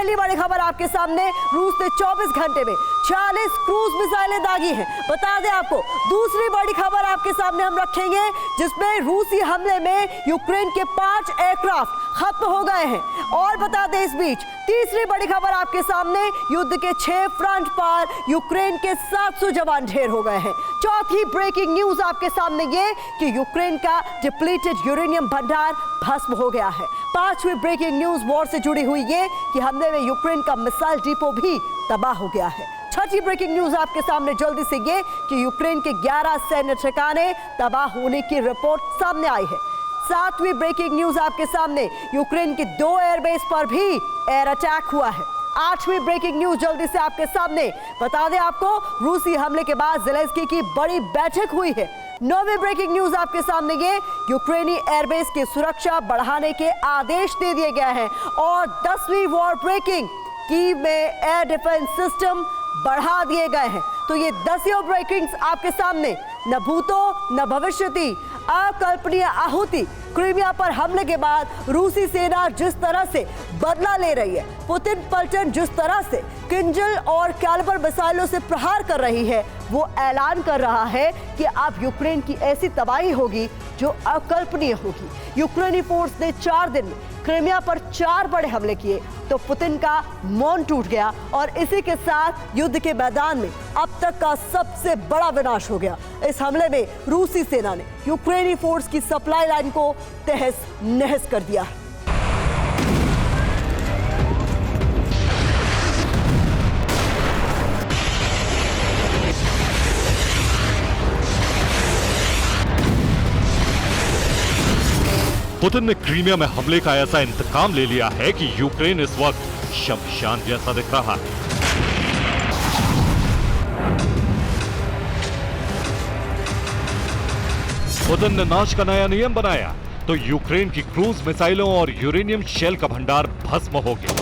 पहली बड़ी खबर आपके सामने, रूस ने 24 घंटे में 40 क्रूज मिसाइलें दागी हैं। बता दें आपको, दूसरी बड़ी खबर आपके सामने हम रखेंगे जिसमें रूसी हमले में यूक्रेन के 5 एयरक्राफ्ट खत्म हो गए हैं। और बता दें इस बीच तीसरी बड़ी खबर आपके सामने, युद्ध के 6 फ्रंट पर यूक्रेन के 700 जवान ढेर हो गए हैं। चौथी ब्रेकिंग न्यूज आपके सामने ये कि यूक्रेन का डिप्लीटेड यूरेनियम भंडार भस्म हो गया है। पांचवी ब्रेकिंग न्यूज वॉर से जुड़ी हुई ये कि हमले में यूक्रेन का मिसाइल डिपो भी तबाह हो गया है। छठी ब्रेकिंग न्यूज आपके सामने जल्दी से ये कि यूक्रेन के 11 सैन्य ठिकाने तबाह होने की रिपोर्ट सामने आई है। सातवीं ब्रेकिंग न्यूज आपके सामने, यूक्रेन के 2 एयरबेस पर भी एयर अटैक हुआ है। आठवीं ब्रेकिंग न्यूज जल्दी से आपके सामने, बता दें आपको, रूसी हमले के बाद ज़ेलेंस्की की बड़ी बैठक हुई है। नौवीं ब्रेकिंग न्यूज आपके सामने ये, यूक्रेनी एयरबेस की सुरक्षा बढ़ाने के आदेश दे दिए गए हैं। और 10वीं वॉर ब्रेकिंग, कीव में एयर डिफेंस सिस्टम बढ़ा दिए गए हैं। तो ये 10 ब्रेकिंग्स आपके सामने, न भूतो न भविष्यति, अकल्पनीय आहुति। क्रीमिया पर हमले के बाद रूसी सेना जिस तरह से बदला ले रही है, पुतिन पलटन जिस तरह से किंजल और कैलिबर मिसाइलों से प्रहार कर रही है, वो ऐलान कर रहा है कि अब यूक्रेन की ऐसी तबाही होगी जो अकल्पनीय होगी। यूक्रेनी फोर्स ने 4 दिन में क्रीमिया पर 4 बड़े हमले किए तो पुतिन का मौन टूट गया और इसी के साथ युद्ध के मैदान में अब तक का सबसे बड़ा विनाश हो गया। इस हमले में रूसी सेना ने यूक्रेनी फोर्स की सप्लाई लाइन को तहस नहस कर दिया है। पुतिन ने क्रीमिया में हमले का ऐसा इंतकाम ले लिया है कि यूक्रेन इस वक्त शमशान जैसा दिख रहा है। पुतिन ने नाश का नया नियम बनाया तो यूक्रेन की क्रूज मिसाइलों और यूरेनियम शेल का भंडार भस्म हो गया।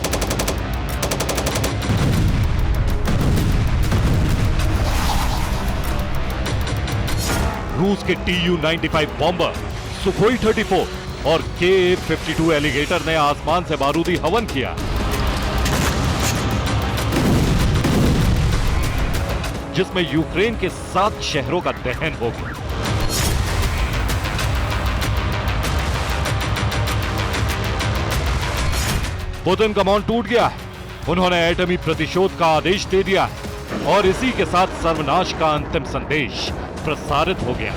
रूस के Tu-95 बॉम्बर, सुखोई 34 और Ka-52 एलिगेटर ने आसमान से बारूदी हवन किया, जिसमें यूक्रेन के 7 शहरों का दहन हो गया। पुतिन का मौन टूट गया है। उन्होंने एटमी प्रतिशोध का आदेश दे दिया है और इसी के साथ सर्वनाश का अंतिम संदेश प्रसारित हो गया।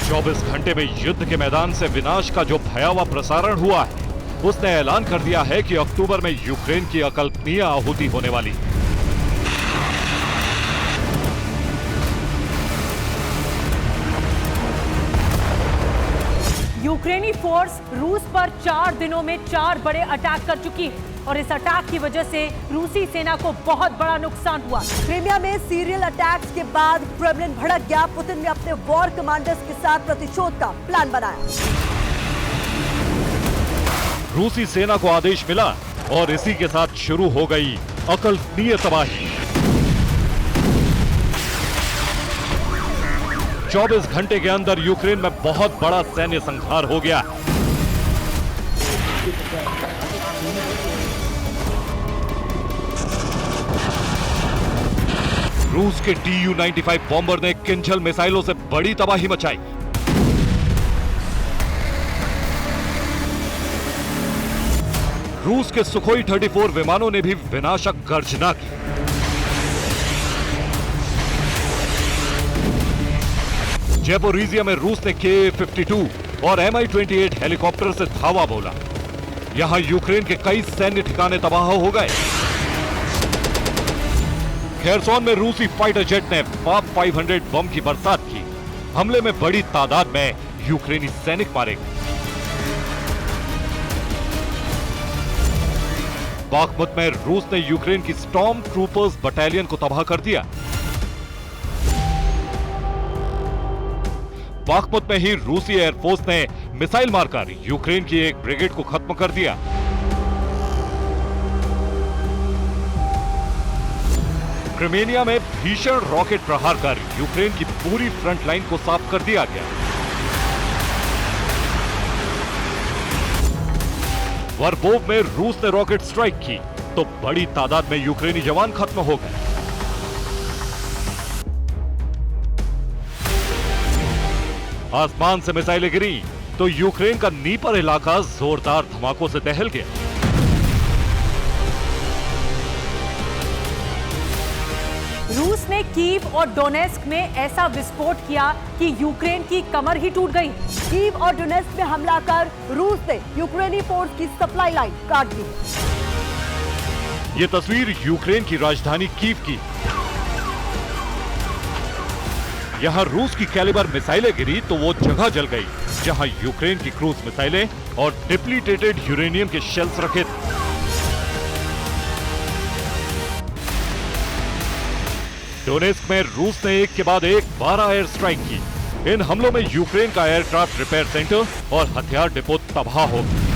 चौबीस घंटे में युद्ध के मैदान से विनाश का जो भयावह प्रसारण हुआ है, उसने ऐलान कर दिया है कि अक्टूबर में यूक्रेन की अकल्पनीय आहुति होने वाली है। यूक्रेनी फोर्स रूस पर 4 दिनों में 4 बड़े अटैक कर चुकी है और इस अटैक की वजह से रूसी सेना को बहुत बड़ा नुकसान हुआ। क्रीमिया में सीरियल अटैक्स के बाद क्रेमलिन भड़क गया। पुतिन ने अपने वॉर कमांडर्स के साथ प्रतिशोध का प्लान बनाया। रूसी सेना को आदेश मिला और इसी के साथ शुरू हो गई अकल्पनीय तबाही। 24 घंटे के अंदर यूक्रेन में बहुत बड़ा सैन्य संहार हो गया। रूस के Tu-95 बॉम्बर ने किंजल मिसाइलों से बड़ी तबाही मचाई। रूस के सुखोई 34 विमानों ने भी विनाशक गर्जना की। ज़ैपोरिज़िया में रूस ने Ka-52 और Mi-28 हेलीकॉप्टर से धावा बोला। यहां यूक्रेन के कई सैन्य ठिकाने तबाह हो गए। खेरसोन में रूसी फाइटर जेट ने पाप 500 बम की बरसात की। हमले में बड़ी तादाद में यूक्रेनी सैनिक मारे गए। बाखमुत में रूस ने यूक्रेन की स्टॉर्म ट्रूपर्स बटालियन को तबाह कर दिया। बाखमुत में ही रूसी एयरफोर्स ने मिसाइल मारकर यूक्रेन की एक ब्रिगेड को खत्म कर दिया। क्रिमेनिया में भीषण रॉकेट प्रहार कर यूक्रेन की पूरी फ्रंट लाइन को साफ कर दिया गया। वर्बोव में रूस ने रॉकेट स्ट्राइक की तो बड़ी तादाद में यूक्रेनी जवान खत्म हो गए। आसमान से मिसाइलें गिरी तो यूक्रेन का नीपर इलाका जोरदार धमाकों से दहल गया। रूस ने कीव और डोनेस्क में ऐसा विस्फोट किया कि यूक्रेन की कमर ही टूट गई। कीव और डोनेस्क में हमला कर रूस ने यूक्रेनी फोर्स की सप्लाई लाइन काट दी। ये तस्वीर यूक्रेन की राजधानी कीव की। यहां रूस की कैलिबर मिसाइलें गिरी तो वो जगह जल गई जहां यूक्रेन की क्रूज मिसाइलें और डिप्लीटेटेड यूरेनियम के शेल्स रखे थे। डोनेस्क में रूस ने एक के बाद एक 12 एयर स्ट्राइक की। इन हमलों में यूक्रेन का एयरक्राफ्ट रिपेयर सेंटर और हथियार डिपो तबाह हो गए।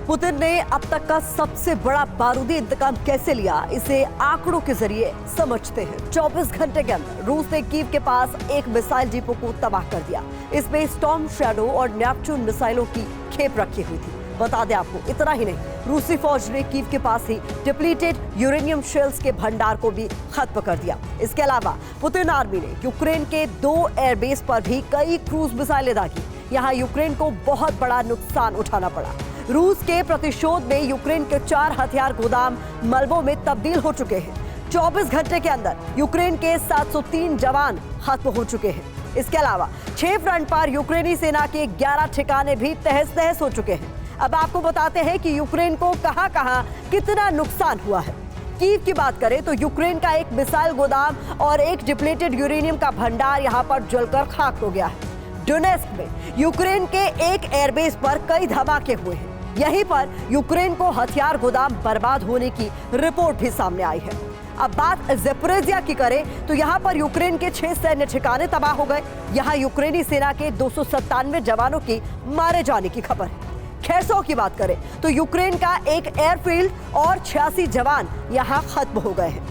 पुतिन ने अब तक का सबसे बड़ा बारूदी इंतकाम कैसे लिया, इसे आंकड़ों के जरिए समझते हैं। 24 घंटे के अंदर रूस ने कीव के पास एक मिसाइल डिपो को तबाह कर दिया। इसमें स्टॉर्म शैडो और नेपच्यून मिसाइलों की खेप रखी हुई थी। बता दें आपको, इतना ही नहीं, रूसी फौज ने कीव के पास ही डिप्लीटेड यूरेनियम शेल्स के भंडार को भी खत्म कर दिया। इसके अलावा पुतिन आर्मी ने यूक्रेन के 2 एयरबेस पर भी कई क्रूज मिसाइलें दागी। यहाँ यूक्रेन को बहुत बड़ा नुकसान उठाना पड़ा। रूस के प्रतिशोध में यूक्रेन के 4 हथियार गोदाम मलबों में तब्दील हो चुके हैं। 24 घंटे के अंदर यूक्रेन के 703 जवान खत्म हो चुके हैं। इसके अलावा 6 फ्रंट पर यूक्रेनी सेना के 11 ठिकाने भी तहस नहस हो चुके हैं। अब आपको बताते हैं कि यूक्रेन को कहां-कहां कितना नुकसान हुआ है। कीव की बात करें तो यूक्रेन का एक मिसाइल गोदाम और एक डिप्लीटेड यूरेनियम का भंडार यहां पर जलकर खाक हो गया है। डोनेस्क में यूक्रेन के एक एयरबेस पर कई धमाके हुए हैं। यहीं पर यूक्रेन को हथियार गोदाम बर्बाद होने की रिपोर्ट भी सामने आई है। अब बात ज़ेपोरिज़िया की करें तो यहाँ पर यूक्रेन के 6 सैन्य ठिकाने तबाह हो गए। यहाँ यूक्रेनी सेना के 297 जवानों की मारे जाने की खबर है। खेरसो की बात करें तो यूक्रेन का एक एयरफील्ड और 86 जवान यहाँ खत्म हो गए हैं।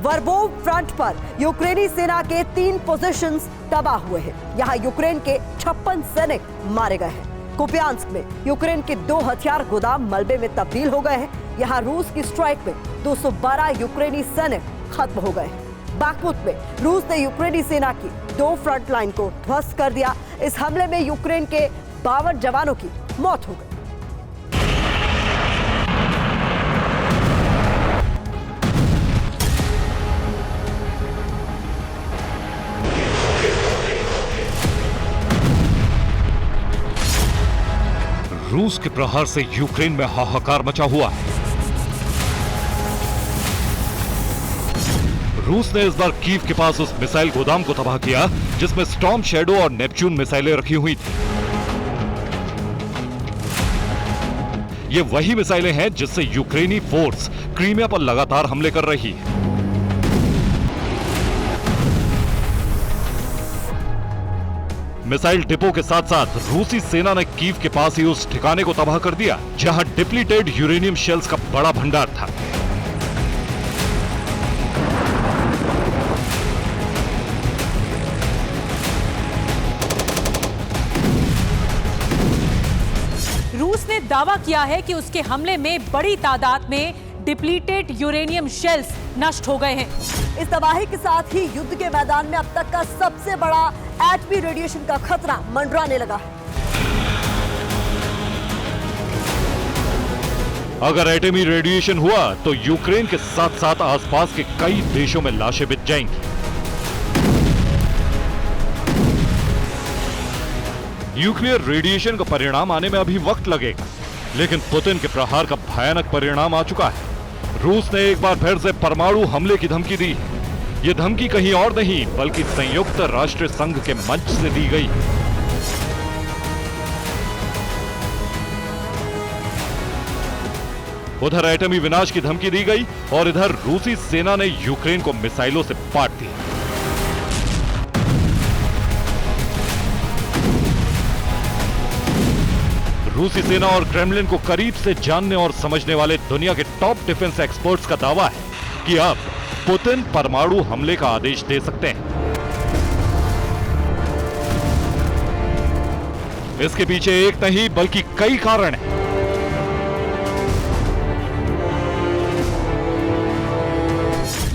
वर्बोव फ्रंट पर यूक्रेनी सेना के 3 पोजीशंस तबाह हुए हैं। यहाँ यूक्रेन के 56 सैनिक मारे गए हैं। कुपियांस्क में यूक्रेन के 2 हथियार गोदाम मलबे में तब्दील हो गए हैं। यहाँ रूस की स्ट्राइक में 212 यूक्रेनी सैनिक खत्म हो गए हैं। बाखमुत में रूस ने यूक्रेनी सेना की 2 फ्रंट लाइन को ध्वस्त कर दिया। इस हमले में यूक्रेन के 52 जवानों की मौत हो गई। रूस के प्रहार से यूक्रेन में हाहाकार मचा हुआ है। रूस ने इस बार कीव के पास उस मिसाइल गोदाम को तबाह किया जिसमें स्टॉर्म शैडो और नेपच्यून मिसाइलें रखी हुई थी। ये वही मिसाइलें हैं जिससे यूक्रेनी फोर्स क्रीमिया पर लगातार हमले कर रही है। मिसाइल डिपो के साथ साथ रूसी सेना ने कीव के पास ही उस ठिकाने को तबाह कर दिया जहां डिप्लीटेड यूरेनियम शेल्स का बड़ा भंडार था। रूस ने दावा किया है कि उसके हमले में बड़ी तादाद में डिप्लीटेड यूरेनियम शेल्स नष्ट हो गए हैं। इस तबाही के साथ ही युद्ध के मैदान में अब तक का सबसे बड़ा एटमी रेडिएशन का खतरा मंडराने लगा है। अगर एटमी रेडिएशन हुआ तो यूक्रेन के साथ साथ आसपास के कई देशों में लाशें बिछ जाएंगी। न्यूक्लियर रेडिएशन का परिणाम आने में अभी वक्त लगेगा, लेकिन पुतिन के प्रहार का भयानक परिणाम आ चुका है। रूस ने एक बार फिर से परमाणु हमले की धमकी दी। ये धमकी कहीं और नहीं बल्कि संयुक्त राष्ट्र संघ के मंच से दी गई। उधर एटमी विनाश की धमकी दी गई और इधर रूसी सेना ने यूक्रेन को मिसाइलों से पाट दिया। रूसी सेना और क्रेमलिन को करीब से जानने और समझने वाले दुनिया के टॉप डिफेंस एक्सपर्ट्स का दावा है कि अब पुतिन परमाणु हमले का आदेश दे सकते हैं। इसके पीछे एक नहीं बल्कि कई कारण हैं।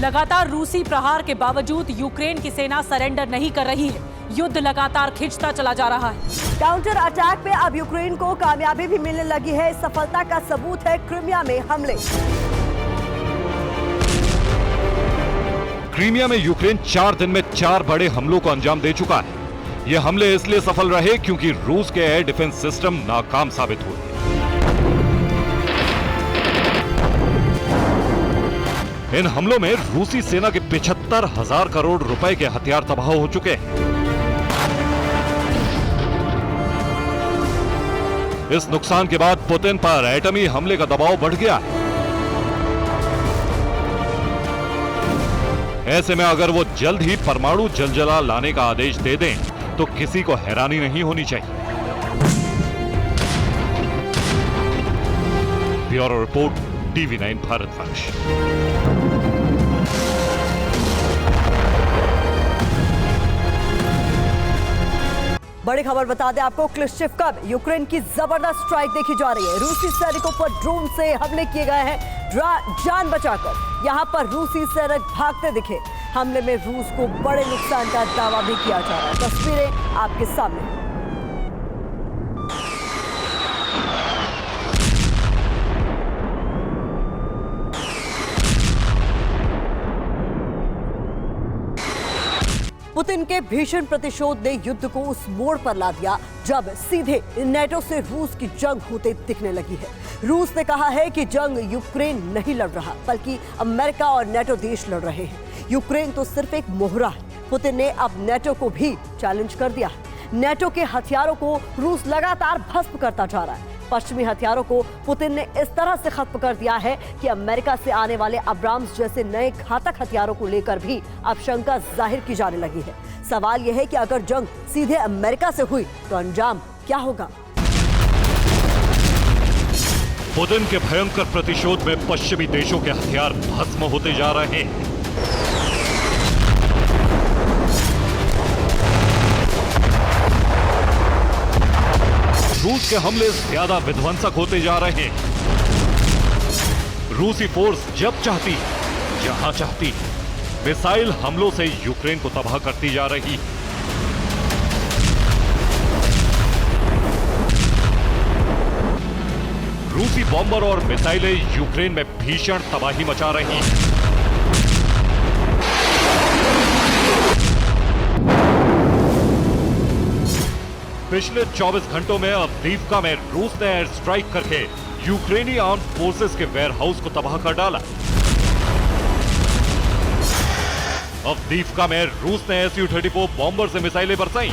लगातार रूसी प्रहार के बावजूद यूक्रेन की सेना सरेंडर नहीं कर रही है। युद्ध लगातार खिंचता चला जा रहा है। काउंटर अटैक में अब यूक्रेन को कामयाबी भी मिलने लगी है। इस सफलता का सबूत है क्रीमिया में हमले। क्रीमिया में यूक्रेन 4 दिन में 4 बड़े हमलों को अंजाम दे चुका है। ये हमले इसलिए सफल रहे क्योंकि रूस के एयर डिफेंस सिस्टम नाकाम साबित हुए। इन हमलों में रूसी सेना के 75,000 करोड़ रुपए के हथियार तबाह हो चुके हैं। इस नुकसान के बाद पुतिन पर एटमी हमले का दबाव बढ़ गया है। ऐसे में अगर वो जल्द ही परमाणु जलजला लाने का आदेश दे दें तो किसी को हैरानी नहीं होनी चाहिए। Bureau report, TV9 Bharatvarsh. बड़ी खबर बता दें आपको, क्लिश्चिव में यूक्रेन की जबरदस्त स्ट्राइक देखी जा रही है। रूसी सैनिकों पर ड्रोन से हमले किए गए हैं जान बचाकर। यहां पर रूसी सैनिक भागते दिखे। हमले में रूस को बड़े नुकसान का दावा भी किया जा रहा है। तस्वीरें आपके सामने। पुतिन के भीषण प्रतिशोध ने युद्ध को उस मोड़ पर ला दिया जब सीधे नेटो से रूस की जंग होते दिखने लगी है। रूस ने कहा है कि जंग यूक्रेन नहीं लड़ रहा बल्कि अमेरिका और नेटो देश लड़ रहे हैं। यूक्रेन तो सिर्फ एक मोहरा है। पुतिन ने अब नेटो को भी चैलेंज कर दिया है। नेटो के हथियारों को रूस लगातार भस्म करता जा रहा है। पश्चिमी हथियारों को पुतिन ने इस तरह से खत्म कर दिया है कि अमेरिका से आने वाले अब्राम्स जैसे नए घातक हथियारों को लेकर भी अब शंका जाहिर की जाने लगी है। सवाल यह है कि अगर जंग सीधे अमेरिका से हुई तो अंजाम क्या होगा? पुतिन के भयंकर प्रतिशोध में पश्चिमी देशों के हथियार भस्म होते जा रहे हैं। रूस के हमले ज्यादा विध्वंसक होते जा रहे हैं। रूसी फोर्स जब चाहती, जहां चाहती, मिसाइल हमलों से यूक्रेन को तबाह करती जा रही। रूसी बॉम्बर और मिसाइलें यूक्रेन में भीषण तबाही मचा रही हैं। पिछले 24 घंटों में अवदीव्का में रूस ने एयर स्ट्राइक करके यूक्रेनी आर्म्ड फोर्सेस के वेयरहाउस को तबाह कर डाला। अवदीव्का में रूस ने Su-34 बॉम्बर से मिसाइलें बरसाई।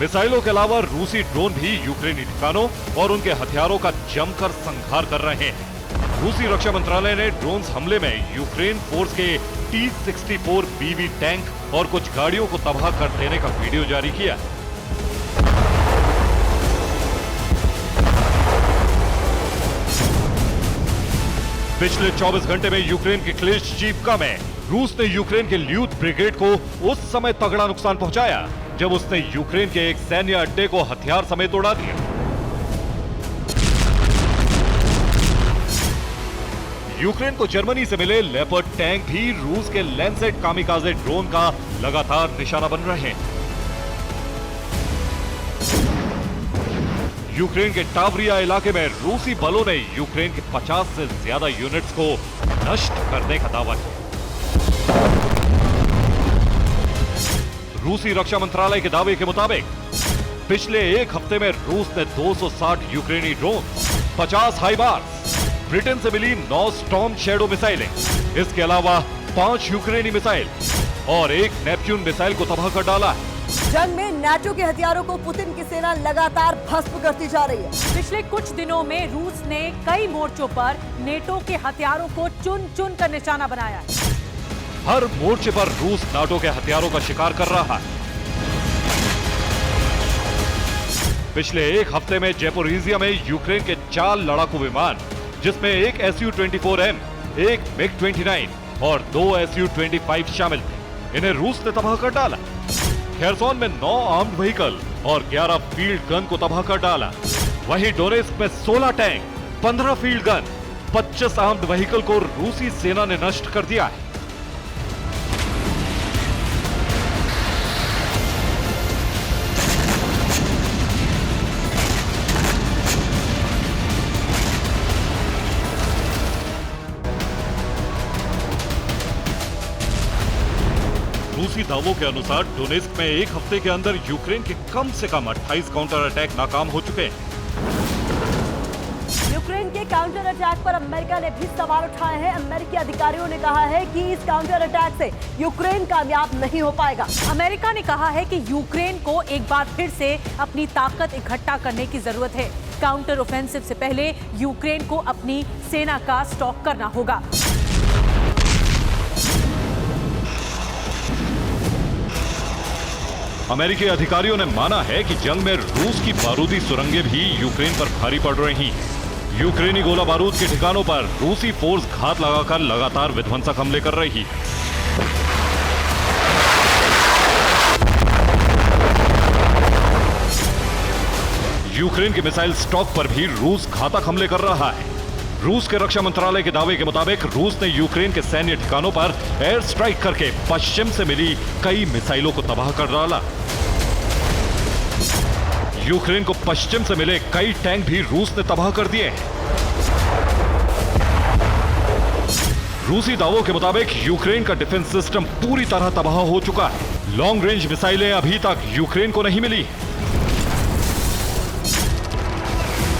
मिसाइलों के अलावा रूसी ड्रोन भी यूक्रेनी ठिकानों और उनके हथियारों का जमकर संहार कर रहे हैं। रूसी रक्षा मंत्रालय ने ड्रोन्स हमले में यूक्रेन फोर्स के T-64 BB टैंक और कुछ गाड़ियों को तबाह कर देने का वीडियो जारी किया। पिछले 24 घंटे में यूक्रेन के क्लिश्चिवका में रूस ने यूक्रेन के ल्यूत ब्रिगेड को उस समय तगड़ा नुकसान पहुंचाया जब उसने यूक्रेन के एक सैन्य अड्डे को हथियार समेत उड़ा दिया। यूक्रेन को जर्मनी से मिले लेपर्ड टैंक भी रूस के लैंसेट कामिकाजे ड्रोन का लगातार निशाना बन रहे हैं। यूक्रेन के टावरिया इलाके में रूसी बलों ने यूक्रेन के 50 से ज्यादा यूनिट्स को नष्ट करने का दावा किया। रूसी रक्षा मंत्रालय के दावे के मुताबिक पिछले एक हफ्ते में रूस ने 260 यूक्रेनी ड्रोन, 50 हाइमार्स, ब्रिटेन से मिली 9 स्टॉर्म शैडो मिसाइलें, इसके अलावा 5 यूक्रेनी मिसाइल और 1 नेपच्यून मिसाइल को तबाह कर डाला है। जंग में नाटो के हथियारों को पुतिन की सेना लगातार भस्म करती जा रही है। पिछले कुछ दिनों में रूस ने कई मोर्चों पर नेटो के हथियारों को चुन चुन कर निशाना बनाया है। हर मोर्चे पर रूस नाटो के हथियारों का शिकार कर रहा है। पिछले एक हफ्ते में ज़ैपोरिज़िया में यूक्रेन के 4 लड़ाकू विमान, जिसमें एक Su-24M, एक MiG-29 और 2 Su-25 शामिल थे। इन्हें रूस ने तबाह कर डाला। खेरसोन में 9 आर्म्ड व्हीकल और 11 फील्ड गन को तबाह कर डाला। वहीं डोनेस्क में 16 tank, 15 field gun, 25 armed vehicle को रूसी सेना ने नष्ट कर दिया है। रूसी दावों के अनुसार डोनेस्क में एक हफ्ते के अंदर यूक्रेन के कम से कम 28 काउंटर अटैक नाकाम हो चुके हैं। यूक्रेन के काउंटर अटैक पर अमेरिका ने भी सवाल उठाए हैं। अमेरिकी अधिकारियों ने कहा है कि इस काउंटर अटैक से यूक्रेन कामयाब नहीं हो पाएगा। अमेरिका ने कहा है कि यूक्रेन को एक बार फिर से अपनी ताकत इकट्ठा करने की जरूरत है। काउंटर ऑफेंसिव से पहले यूक्रेन को अपनी सेना का स्टॉक करना होगा। अमेरिकी अधिकारियों ने माना है कि जंग में रूस की बारूदी सुरंगें भी यूक्रेन पर भारी पड़ रही हैं। यूक्रेनी गोला बारूद के ठिकानों पर रूसी फोर्स घात लगाकर लगातार विध्वंसक हमले कर रही है। यूक्रेन के मिसाइल स्टॉक पर भी रूस घातक हमले कर रहा है। रूस के रक्षा मंत्रालय के दावे के मुताबिक रूस ने यूक्रेन के सैन्य ठिकानों पर एयर स्ट्राइक करके पश्चिम से मिली कई मिसाइलों को तबाह कर डाला। यूक्रेन को पश्चिम से मिले कई टैंक भी रूस ने तबाह कर दिए हैं। रूसी दावों के मुताबिक यूक्रेन का डिफेंस सिस्टम पूरी तरह तबाह हो चुका है। लॉन्ग रेंज मिसाइलें अभी तक यूक्रेन को नहीं मिली।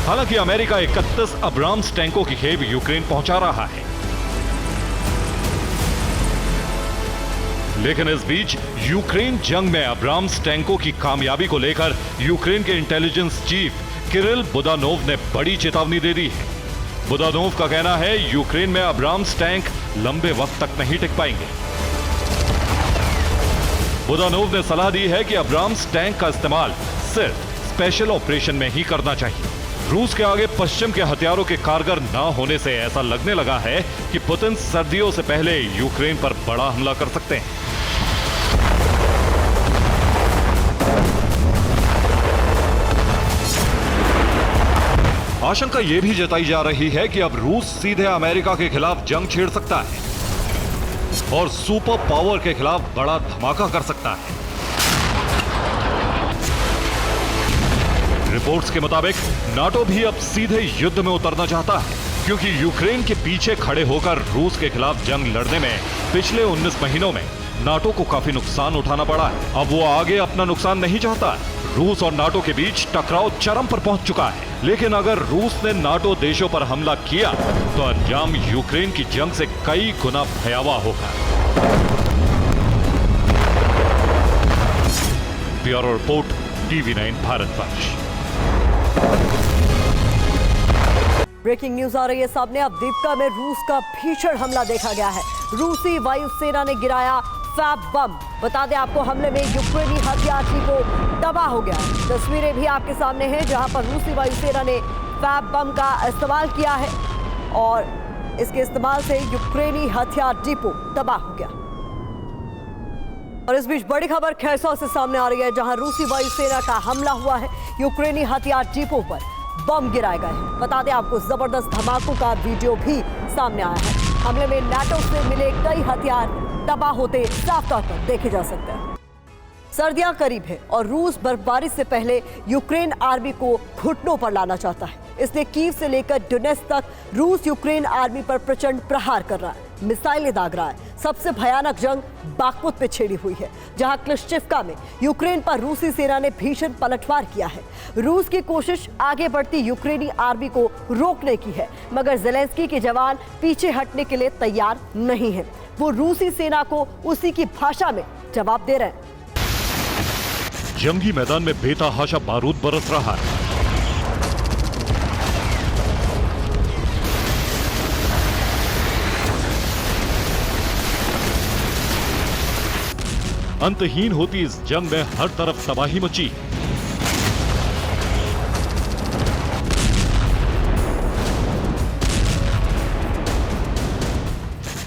हालांकि अमेरिका 31 अब्राम्स टैंकों की खेप यूक्रेन पहुंचा रहा है। लेकिन इस बीच यूक्रेन जंग में अब्राम्स टैंकों की कामयाबी को लेकर यूक्रेन के इंटेलिजेंस चीफ किरिल बुदानोव ने बड़ी चेतावनी दे दी है। बुदानोव का कहना है यूक्रेन में अब्राम्स टैंक लंबे वक्त तक नहीं टिक पाएंगे। बुदानोव ने सलाह दी है कि अब्राम्स टैंक का इस्तेमाल सिर्फ स्पेशल ऑपरेशन में ही करना चाहिए। रूस के आगे पश्चिम के हथियारों के कारगर न होने से ऐसा लगने लगा है कि पुतिन सर्दियों से पहले यूक्रेन पर बड़ा हमला कर सकते हैं। आशंका यह भी जताई जा रही है कि अब रूस सीधे अमेरिका के खिलाफ जंग छेड़ सकता है और सुपर पावर के खिलाफ बड़ा धमाका कर सकता है। रिपोर्ट्स के मुताबिक नाटो भी अब सीधे युद्ध में उतरना चाहता है, क्योंकि यूक्रेन के पीछे खड़े होकर रूस के खिलाफ जंग लड़ने में पिछले 19 महीनों में नाटो को काफी नुकसान उठाना पड़ा है। अब वो आगे अपना नुकसान नहीं चाहता। रूस और नाटो के बीच टकराव चरम पर पहुंच चुका है। लेकिन अगर रूस ने नाटो देशों पर हमला किया तो अंजाम यूक्रेन की जंग से कई गुना भयावह होगा। Bureau report, TV9 Bharatvarsh. Breaking news आ रही है सामने। अब दीपका में रूस का भीषण हमला देखा गया है। रूसी वायुसेना ने गिराया फैब बम। बता दें आपको, हमले में यूक्रेनी हथियार को तबाह हो गया। तस्वीरें भी आपके सामने हैं जहां पर रूसी वायुसेना ने फैब बम का इस्तेमाल किया है और इसके इस्तेमाल से यूक्रेनी हथियार डिपो तबाह हो गया। और इस बीच बड़ी खबर खेरसौन से सामने आ रही है जहां रूसी वायुसेना का हमला हुआ है। यूक्रेनी हथियार डिपो पर बम गिराए गए हैं। बता दें आपको, जबरदस्त धमाकों का वीडियो भी सामने आया है। हमले में नाटो से मिले कई हथियार तबाह होते साफ तौर पर देखे जा सकते हैं। सर्दियां करीब है और रूस बर्फबारी से पहले यूक्रेन आर्मी को घुटनों पर लाना चाहता है। इसलिए कीव से लेकर डोनेस्क तक रूस यूक्रेन आर्मी पर प्रचंड प्रहार कर रहा है, मिसाइलें दाग रहा है। सबसे भयानक जंग बाखमुत पे छेड़ी हुई है, जहां क्लिश्चिवका में यूक्रेन पर रूसी सेना ने भीषण पलटवार किया है। रूस की कोशिश आगे बढ़ती यूक्रेनी आर्मी को रोकने की है, मगर ज़ेलेंस्की के जवान पीछे हटने के लिए तैयार नहीं है। वो रूसी सेना को उसी की भाषा में जवाब दे रहे हैं। जंगी मैदान में बेतहाशा बारूद बरस रहा है। अंतहीन होती इस जंग में हर तरफ तबाही मची।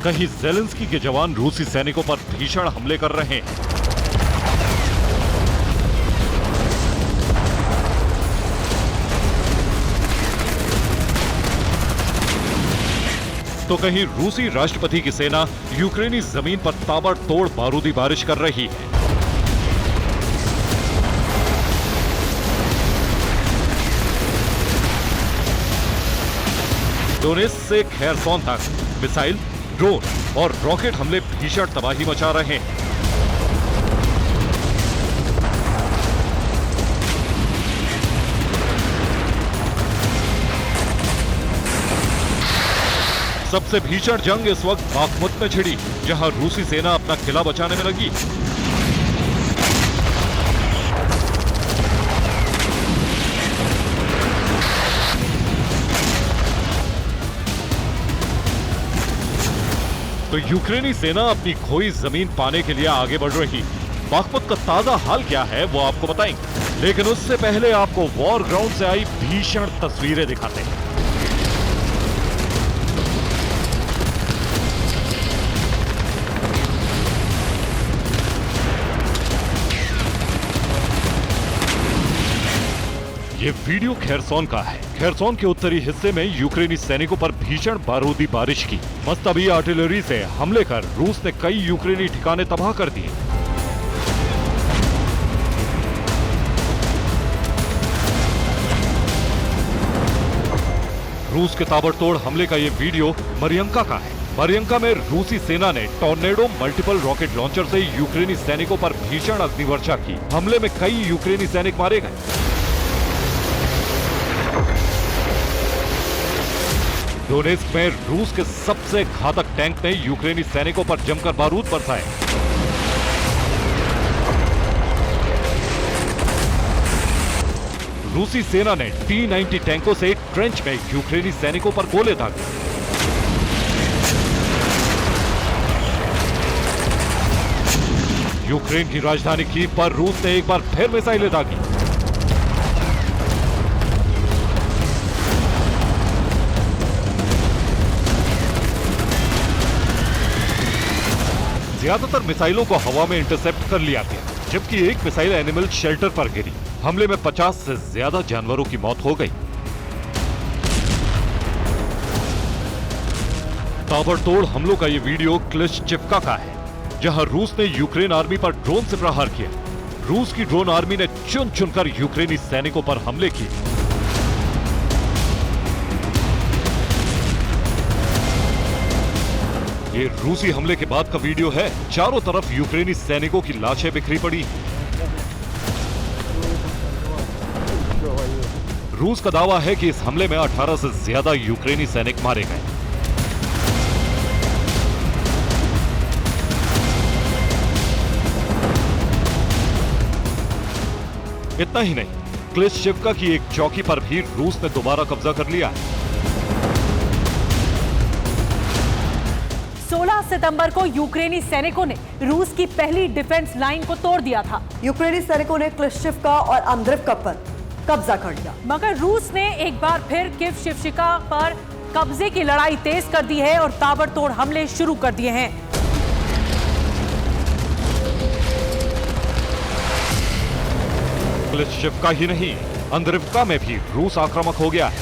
कहीं ज़ेलेंस्की के जवान रूसी सैनिकों पर भीषण हमले कर रहे हैं, तो कहीं रूसी राष्ट्रपति की सेना यूक्रेनी जमीन पर ताबड़तोड़ बारूदी बारिश कर रही है। डोनेत्स्क से खेरसोन तक मिसाइल, ड्रोन और रॉकेट हमले भीषण तबाही मचा रहे हैं। सबसे भीषण जंग इस वक्त बाखमुत में छिड़ी, जहां रूसी सेना अपना किला बचाने में लगी। तो यूक्रेनी सेना अपनी खोई जमीन पाने के लिए आगे बढ़ रही। बाखमुत का ताजा हाल क्या है वो आपको बताएंगे, लेकिन उससे पहले आपको वॉर ग्राउंड से आई भीषण तस्वीरें दिखाते हैं। ये वीडियो खेरसोन का है। खेरसोन के उत्तरी हिस्से में यूक्रेनी सैनिकों पर भीषण बारूदी बारिश की मस्तबी आर्टिलरी से हमले कर रूस ने कई यूक्रेनी ठिकाने तबाह कर दिए। रूस के ताबड़तोड़ हमले का ये वीडियो मरियंका का है। मरियंका में रूसी सेना ने टॉर्नेडो मल्टीपल रॉकेट लॉन्चर से यूक्रेनी सैनिकों पर भीषण अग्निवर्षा की। हमले में कई यूक्रेनी सैनिक मारे गए। डोनेत्स्क में रूस के सबसे घातक टैंक ने यूक्रेनी सैनिकों पर जमकर बारूद बरसाए। रूसी सेना ने T-90 टैंकों से ट्रेंच में यूक्रेनी सैनिकों पर गोले दागे। यूक्रेन की राजधानी कीव पर रूस ने एक बार फिर मिसाइलें दागी। ज्यादातर मिसाइलों को हवा में इंटरसेप्ट कर लिया गया, जबकि एक मिसाइल एनिमल शेल्टर पर गिरी। हमले में 50 से ज्यादा जानवरों की मौत हो गई। ताबड़तोड़ हमलों का ये वीडियो क्लिश्चिवका का है, जहां रूस ने यूक्रेन आर्मी पर ड्रोन से प्रहार किया। रूस की ड्रोन आर्मी ने चुन चुनकर यूक्रेनी सैनिकों पर हमले किए। ये रूसी हमले के बाद का वीडियो है। चारों तरफ यूक्रेनी सैनिकों की लाशें बिखरी पड़ी। रूस का दावा है कि इस हमले में 18 से ज्यादा यूक्रेनी सैनिक मारे गए। इतना ही नहीं, क्लिश्चिवका की एक चौकी पर भी रूस ने दोबारा कब्जा कर लिया है। 16 सितंबर को यूक्रेनी सैनिकों ने रूस की पहली डिफेंस लाइन को तोड़ दिया था। यूक्रेनी सैनिकों ने क्लिश्चिवका और अंद्रिवका पर कब्जा कर लिया, मगर रूस ने एक बार फिर क्लिश्चिवका पर कब्जे की लड़ाई तेज कर दी है और ताबड़तोड़ हमले शुरू कर दिए हैं। क्लिश्चिवका ही नहीं, अंद्रिवका में भी रूस आक्रामक हो गया है।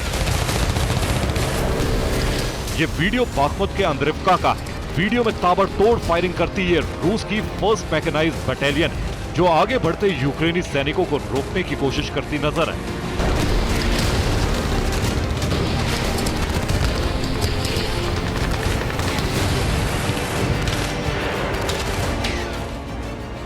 ये वीडियो बाखमुत के अंद्रिवका का है। वीडियो में ताबड़तोड़ फायरिंग करती है रूस की फर्स्ट मैकेनाइज्ड बटालियन, जो आगे बढ़ते यूक्रेनी सैनिकों को रोकने की कोशिश करती नजर है।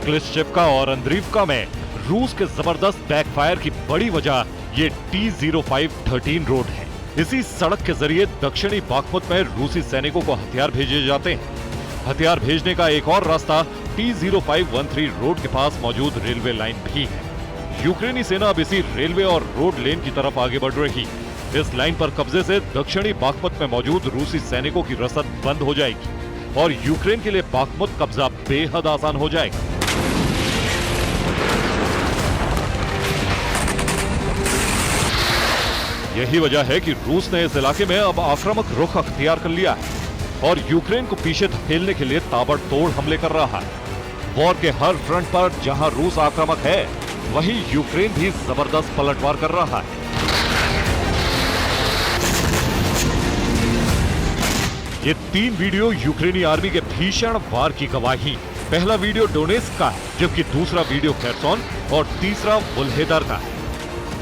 क्लिश्चिवका और अंद्रिवका में रूस के जबरदस्त बैकफायर की बड़ी वजह ये T-05-13 रोड है। इसी सड़क के जरिए दक्षिणी बाखमुत में रूसी सैनिकों को हथियार भेजे जाते हैं। हथियार भेजने का एक और रास्ता T-05-13 रोड के पास मौजूद रेलवे लाइन भी है। यूक्रेनी सेना अब इसी रेलवे और रोड लेन की तरफ आगे बढ़ रही। इस लाइन पर कब्जे से दक्षिणी बाखमुत में मौजूद रूसी सैनिकों की रसद बंद हो जाएगी और यूक्रेन के लिए बाखमुत कब्जा बेहद आसान हो जाएगा। यही वजह है कि रूस ने इस इलाके में अब आक्रामक रुख अख्तियार कर लिया है। और यूक्रेन को पीछे धकेलने के लिए ताबड़तोड़ हमले कर रहा है। वॉर के हर फ्रंट पर जहां रूस आक्रामक है, वहीं यूक्रेन भी जबरदस्त पलटवार कर रहा है। ये 3 वीडियो यूक्रेनी आर्मी के भीषण वार की गवाही। पहला वीडियो डोनेस्क का है, जबकि दूसरा वीडियो खेरसोन और तीसरा वुल्हेदार का है।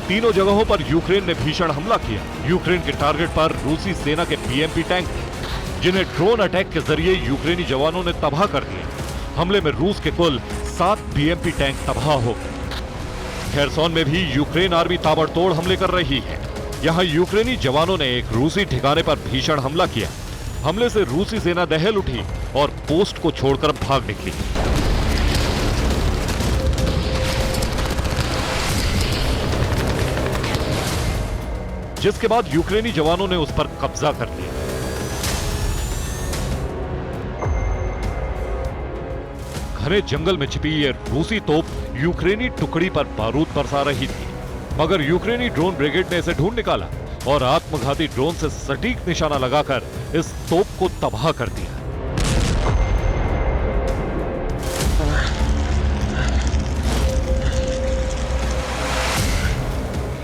तीनों जगहों पर यूक्रेन ने भीषण हमला किया। यूक्रेन के टारगेट पर रूसी सेना के बीएमपी टैंक थे, जिन्हें ड्रोन अटैक के जरिए यूक्रेनी जवानों ने तबाह कर दिया। हमले में रूस के कुल 7 बीएमपी टैंक तबाह हो गए। खेरसोन में भी यूक्रेन आर्मी ताबड़तोड़ हमले कर रही है। यहाँ यूक्रेनी जवानों ने एक रूसी ठिकाने पर भीषण हमला किया। हमले से रूसी सेना दहल उठी और पोस्ट को छोड़कर भाग निकली। जिसके बाद यूक्रेनी जवानों ने उस पर कब्जा कर लिया। घने जंगल में छिपी ये रूसी तोप यूक्रेनी टुकड़ी पर बारूद बरसा रही थी, मगर यूक्रेनी ड्रोन ब्रिगेड ने इसे ढूंढ निकाला और आत्मघाती ड्रोन से सटीक निशाना लगाकर इस तोप को तबाह कर दिया।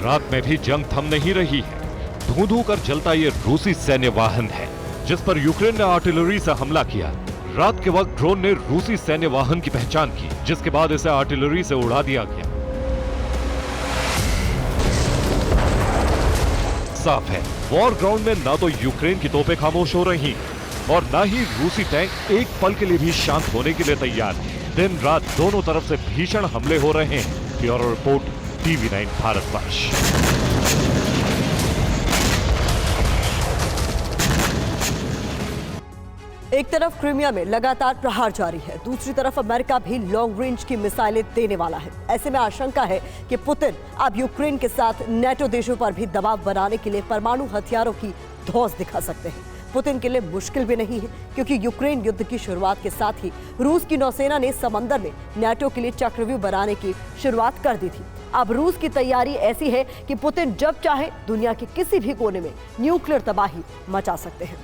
रात में भी जंग थम नहीं रही है। धू-धू कर जलता ये रूसी सैन्य वाहन है, जिस पर यूक्रेन ने आर्टिलरी से हमला किया। रात के वक्त ड्रोन ने रूसी सैन्य वाहन की पहचान की, जिसके बाद इसे आर्टिलरी से उड़ा दिया गया। साफ है, वॉर ग्राउंड में ना तो यूक्रेन की तोपें खामोश हो रही और ना ही रूसी टैंक एक पल के लिए भी शांत होने के लिए तैयार है। दिन रात दोनों तरफ से भीषण हमले हो रहे हैं। Bureau report, TV9 Bharatvarsh. एक तरफ क्रीमिया में लगातार प्रहार जारी है, दूसरी तरफ अमेरिका भी लॉन्ग रेंज की मिसाइलें देने वाला है। ऐसे में आशंका है कि पुतिन अब यूक्रेन के साथ नेटो देशों पर भी दबाव बनाने के लिए परमाणु हथियारों की धौंस दिखा सकते हैं। पुतिन के लिए मुश्किल भी नहीं है, क्योंकि यूक्रेन युद्ध की शुरुआत के साथ ही रूस की नौसेना ने समंदर में नेटो के लिए चक्रव्यूह बनाने की शुरुआत कर दी थी। अब रूस की तैयारी ऐसी है कि पुतिन जब चाहे दुनिया के किसी भी कोने में न्यूक्लियर तबाही मचा सकते हैं।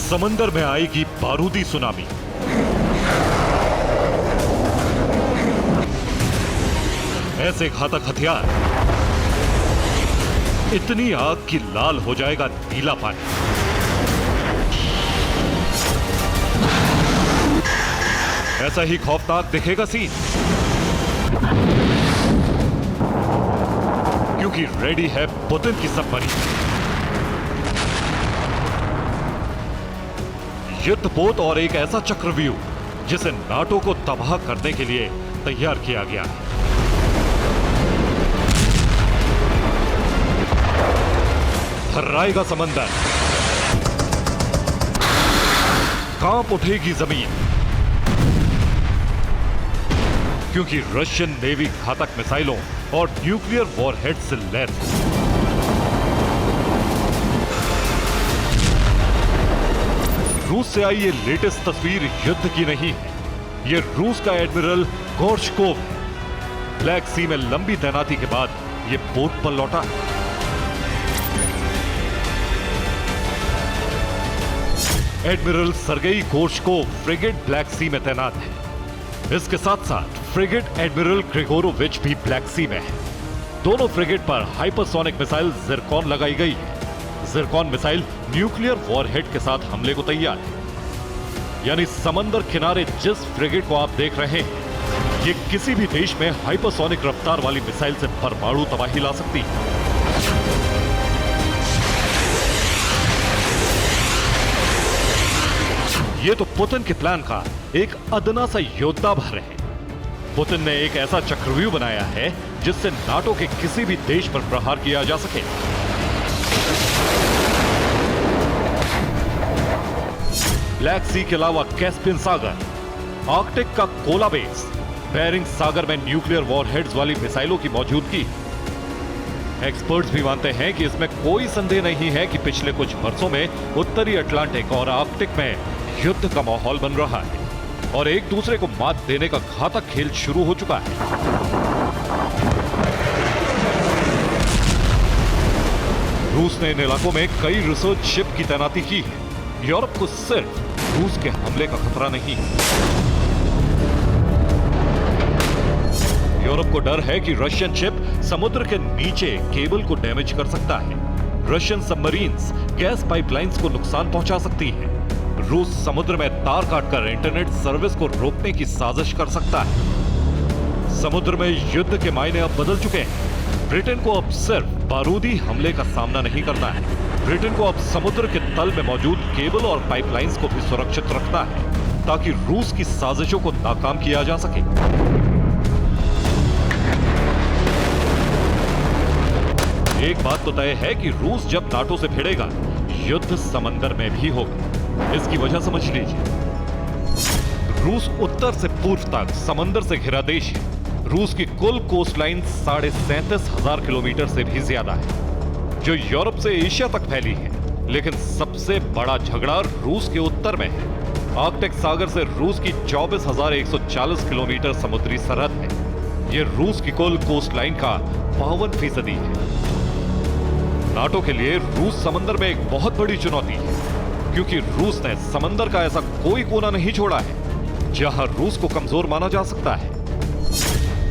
समंदर में आएगी बारूदी सुनामी। ऐसे घातक हथियार, इतनी आग की लाल हो जाएगा नीला पानी। ऐसा ही खौफनाक दिखेगा सीन, क्योंकि रेडी है पुतिन की सबमरीन। युद्धपोत और एक ऐसा चक्रव्यूह जिसे नाटो को तबाह करने के लिए तैयार किया गया है। थर्राएगा समंदर, कांप उठेगी जमीन, क्योंकि रशियन नेवी घातक मिसाइलों और न्यूक्लियर वॉरहेड से लैस है। रूस से आई ये लेटेस्ट तस्वीर युद्ध की नहीं है, ये रूस का एडमिरल गोर्शकोव है। ब्लैक सी में लंबी तैनाती के बाद ये पोर्ट पर लौटा है। Admiral Sergey Gorshkov frigate Black Sea में तैनात है। इसके साथ साथ फ्रिगेट एडमिरल ग्रिगोरोविच भी ब्लैक सी में है। दोनों फ्रिगेट पर हाइपरसोनिक मिसाइल जिरकॉन लगाई गई है। जिरकॉन मिसाइल न्यूक्लियर वॉरहेड के साथ हमले को तैयार है। यानी समंदर किनारे जिस फ्रिगेट को आप देख रहे हैं, ये किसी भी देश में हाइपरसोनिक रफ्तार वाली मिसाइल से परमाणु तबाही ला सकती है। ये तो पुतिन के प्लान का एक अदना सा योद्धा भर है। पुतिन ने एक ऐसा चक्रव्यूह बनाया है जिससे नाटो के किसी भी देश पर प्रहार किया जा सके। ब्लैक सी के अलावा कैस्पियन सागर, आर्कटिक का कोला बेस, बेरिंग सागर में न्यूक्लियर वॉरहेड्स वाली मिसाइलों की मौजूदगी। एक्सपर्ट्स भी मानते हैं कि इसमें कोई संदेह नहीं है कि पिछले कुछ वर्षों में उत्तरी अटलांटिक और आर्कटिक में युद्ध का माहौल बन रहा है और एक दूसरे को मात देने का घातक खेल शुरू हो चुका है। रूस ने इन इलाकों में कई रिसर्च शिप की तैनाती की है। यूरोप को सिर्फ रूस के हमले का खतरा नहीं है। यूरोप को डर है कि रशियन शिप समुद्र के नीचे केबल को डैमेज कर सकता है। रशियन सबमरीन्स गैस पाइपलाइंस को नुकसान पहुंचा सकती है। रूस समुद्र में तार काटकर इंटरनेट सर्विस को रोकने की साजिश कर सकता है। समुद्र में युद्ध के मायने अब बदल चुके हैं। ब्रिटेन को अब सिर्फ बारूदी हमले का सामना नहीं करना है। ब्रिटेन को अब समुद्र के तल में मौजूद केबल और पाइपलाइंस को भी सुरक्षित रखना है ताकि रूस की साजिशों को नाकाम किया जा सके। एक बात तो तय है कि रूस जब नाटो से भिड़ेगा, युद्ध समंदर में भी होगा। इसकी वजह समझ लीजिए। रूस उत्तर से पूर्व तक समंदर से घिरा देश है। रूस की कुल कोस्टलाइन 37,500 किलोमीटर से भी ज्यादा है, जो यूरोप से एशिया तक फैली है। लेकिन सबसे बड़ा झगड़ा रूस के उत्तर में है। आर्कटिक सागर से रूस की 24,140 किलोमीटर समुद्री सरहद है। यह रूस की कुल कोस्टलाइन का 52% है। नाटो के लिए रूस समंदर में एक बहुत बड़ी चुनौती है, क्योंकि रूस ने समंदर का ऐसा कोई कोना नहीं छोड़ा है जहां रूस को कमजोर माना जा सकता है।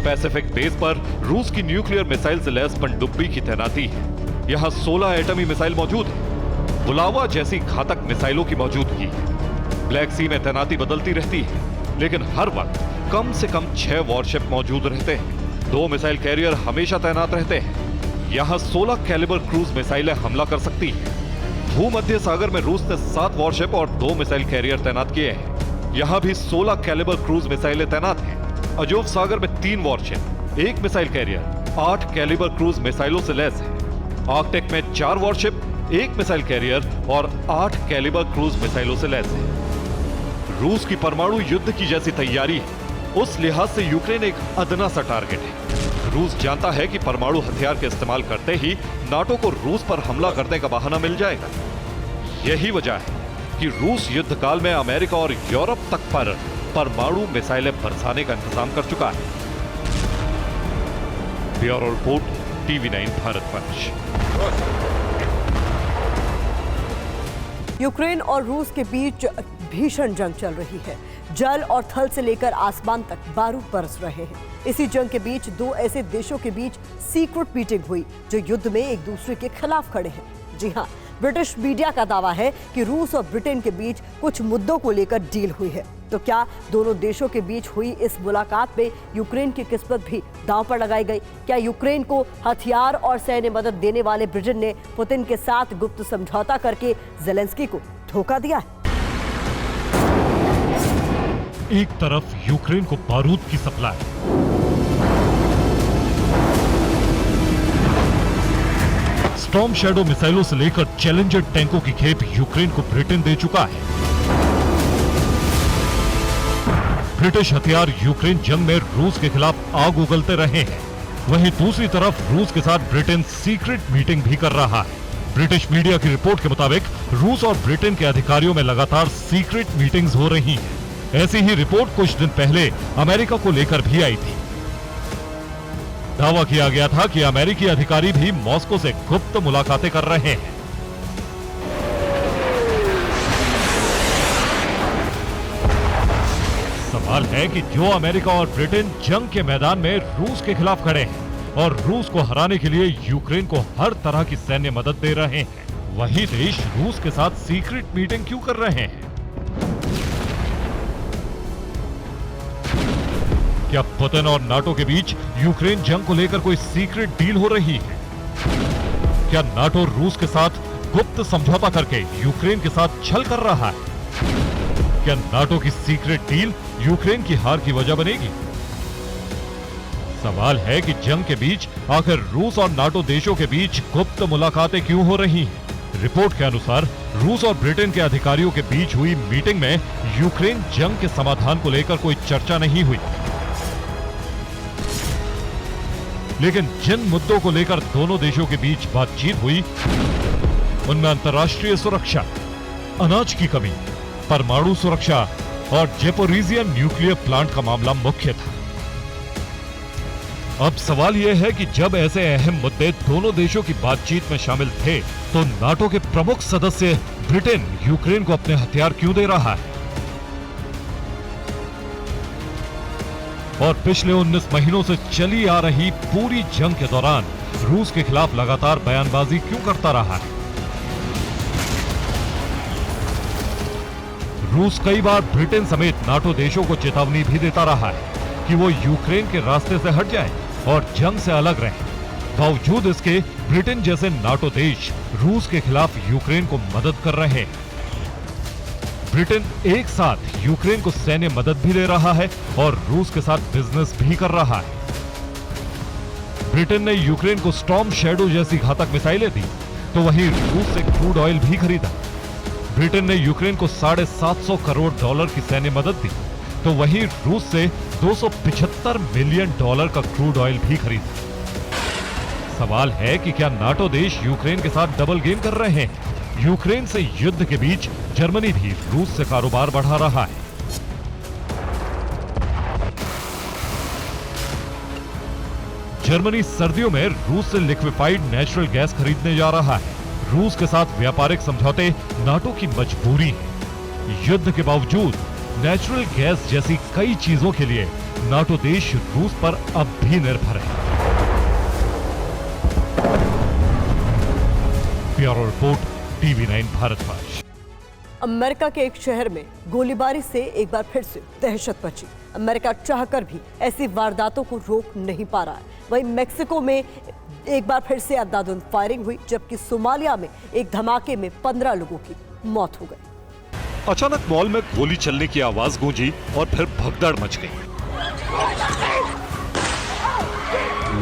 पैसिफिक बेस पर रूस की न्यूक्लियर मिसाइल से लैस पनडुब्बी की तैनाती है। यहां 16 एटमी मिसाइल मौजूद है। बुलावा जैसी घातक मिसाइलों की मौजूदगी है। ब्लैक सी में तैनाती बदलती रहती है, लेकिन हर वक्त कम से कम 6 वॉरशिप मौजूद रहते हैं। 2 मिसाइल कैरियर हमेशा तैनात रहते हैं। यहां 16 कैलिबर क्रूज मिसाइलें हमला कर सकती हैं। भूमध्य सागर में रूस ने 7 वॉरशिप और 2 मिसाइल कैरियर तैनात किए हैं। यहां भी 16 कैलिबर क्रूज मिसाइलें तैनात हैं। अजोव सागर में 3 warship, 1 missile carrier, 8 Kalibr cruise मिसाइलों से लैस है। आर्कटिक में 4 वॉरशिप, 1 मिसाइल कैरियर और 8 कैलिबर क्रूज मिसाइलों से लैस है। रूस की परमाणु युद्ध की जैसी तैयारी है। उस लिहाज से यूक्रेन एक अदना सा टारगेट है। रूस जानता है कि परमाणु हथियार के इस्तेमाल करते ही नाटो को रूस पर हमला करने का बहाना मिल जाएगा। यही वजह है कि रूस युद्ध काल में अमेरिका और यूरोप तक पर परमाणु मिसाइलें बरसाने का इंतजाम कर चुका है। ब्यूरो रिपोर्ट, TV9 भारत पंच। यूक्रेन और रूस के बीच भीषण जंग चल रही है। जल और थल से लेकर आसमान तक बारूद बरस रहे हैं। इसी जंग के बीच 2 ऐसे देशों के बीच सीक्रेट मीटिंग हुई जो युद्ध में एक दूसरे के खिलाफ खड़े हैं। जी हां, ब्रिटिश मीडिया का दावा है कि रूस और ब्रिटेन के बीच कुछ मुद्दों को लेकर डील हुई है। तो क्या दोनों देशों के बीच हुई इस मुलाकात में यूक्रेन की किस्मत भी दांव पर लगाई गई? क्या यूक्रेन को हथियार और सैन्य मदद देने वाले ब्रिटेन ने पुतिन के साथ गुप्त समझौता करके ज़ेलेंस्की को धोखा दिया है? एक तरफ यूक्रेन को बारूद की सप्लाई, स्टॉर्म शैडो मिसाइलों से लेकर चैलेंजर टैंकों की खेप यूक्रेन को ब्रिटेन दे चुका है। ब्रिटिश हथियार यूक्रेन जंग में रूस के खिलाफ आग उगलते रहे हैं। वहीं दूसरी तरफ रूस के साथ ब्रिटेन सीक्रेट मीटिंग भी कर रहा है। ब्रिटिश मीडिया की रिपोर्ट के मुताबिक रूस और ब्रिटेन के अधिकारियों में लगातार सीक्रेट मीटिंग्स हो रही हैं। ऐसी ही रिपोर्ट कुछ दिन पहले अमेरिका को लेकर भी आई थी। दावा किया गया था कि अमेरिकी अधिकारी भी मॉस्को से गुप्त मुलाकातें कर रहे हैं। सवाल है कि जो अमेरिका और ब्रिटेन जंग के मैदान में रूस के खिलाफ खड़े हैं और रूस को हराने के लिए यूक्रेन को हर तरह की सैन्य मदद दे रहे हैं, वही देश रूस के साथ सीक्रेट मीटिंग क्यों कर रहे हैं? क्या पुतिन और नाटो के बीच यूक्रेन जंग को लेकर कोई सीक्रेट डील हो रही है? क्या नाटो रूस के साथ गुप्त समझौता करके यूक्रेन के साथ छल कर रहा है? क्या नाटो की सीक्रेट डील यूक्रेन की हार की वजह बनेगी? सवाल है कि जंग के बीच आखिर रूस और नाटो देशों के बीच गुप्त मुलाकातें क्यों हो रही हैं? रिपोर्ट के अनुसार रूस और ब्रिटेन के अधिकारियों के बीच हुई मीटिंग में यूक्रेन जंग के समाधान को लेकर कोई चर्चा नहीं हुई। लेकिन जिन मुद्दों को लेकर दोनों देशों के बीच बातचीत हुई, उनमें अंतर्राष्ट्रीय सुरक्षा, अनाज की कमी, परमाणु सुरक्षा और ज़ेपोरिज़िया न्यूक्लियर प्लांट का मामला मुख्य था। अब सवाल यह है कि जब ऐसे अहम मुद्दे दोनों देशों की बातचीत में शामिल थे, तो नाटो के प्रमुख सदस्य ब्रिटेन यूक्रेन को अपने हथियार क्यों दे रहा है? और पिछले 19 महीनों से चली आ रही पूरी जंग के दौरान रूस के खिलाफ लगातार बयानबाजी क्यों करता रहा है? रूस कई बार ब्रिटेन समेत नाटो देशों को चेतावनी भी देता रहा है कि वो यूक्रेन के रास्ते से हट जाए और जंग से अलग रहे। बावजूद इसके ब्रिटेन जैसे नाटो देश रूस के खिलाफ यूक्रेन को मदद कर रहे हैं। ब्रिटेन एक साथ यूक्रेन को सैन्य मदद भी दे रहा है और रूस के साथ बिजनेस भी कर रहा है। ब्रिटेन ने यूक्रेन को स्टॉर्म शैडो जैसी घातक मिसाइलें दी, तो वहीं रूस से क्रूड ऑयल भी खरीदा। ब्रिटेन ने यूक्रेन को $750 करोड़ की सैन्य मदद दी, तो वहीं रूस से $275 मिलियन का क्रूड ऑयल भी खरीदा। सवाल है कि क्या नाटो देश यूक्रेन के साथ डबल गेम कर रहे हैं? यूक्रेन से युद्ध के बीच जर्मनी भी रूस से कारोबार बढ़ा रहा है। जर्मनी सर्दियों में रूस से लिक्विफाइड नेचुरल गैस खरीदने जा रहा है। रूस के साथ व्यापारिक समझौते नाटो की मजबूरी है। युद्ध के बावजूद नेचुरल गैस जैसी कई चीजों के लिए नाटो देश रूस पर अब भी निर्भर है। Bureau report, TV9 Bharatvarsh. America के एक शहर में गोलीबारी से एक बार फिर से दहशत मची। अमेरिका चाहकर भी ऐसी वारदातों को रोक नहीं पा रहा है। वहीं मेक्सिको में एक बार फिर से अंधाधुंध फायरिंग हुई, जबकि सोमालिया में एक धमाके में 15 लोगों की मौत हो गई। अचानक मॉल में गोली चलने की आवाज गूंजी और फिर भगदड़ मच गई।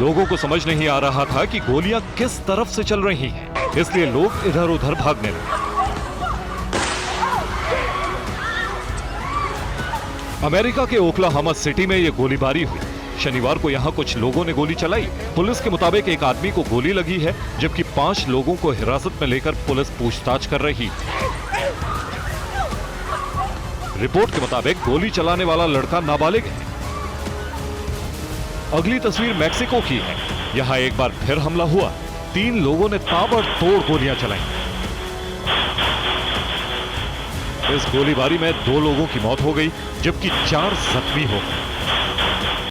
लोगों को समझ नहीं आ रहा था कि गोलियां किस तरफ से चल रही हैं, इसलिए लोग इधर उधर भागने लगे। अमेरिका के ओक्लाहोमा सिटी में यह गोलीबारी हुई। शनिवार को यहां कुछ लोगों ने गोली चलाई। पुलिस के मुताबिक एक आदमी को गोली लगी है, जबकि 5 लोगों को हिरासत में लेकर पुलिस पूछताछ कर रही है। रिपोर्ट के मुताबिक गोली चलाने वाला लड़का नाबालिग है। अगली तस्वीर मैक्सिको की है। यहां एक बार फिर हमला हुआ। 3 लोगों ने ताबड़तोड़ गोलियां चलाई। इस गोलीबारी में 2 लोगों की मौत हो गई, जबकि 4 जख्मी हो गए।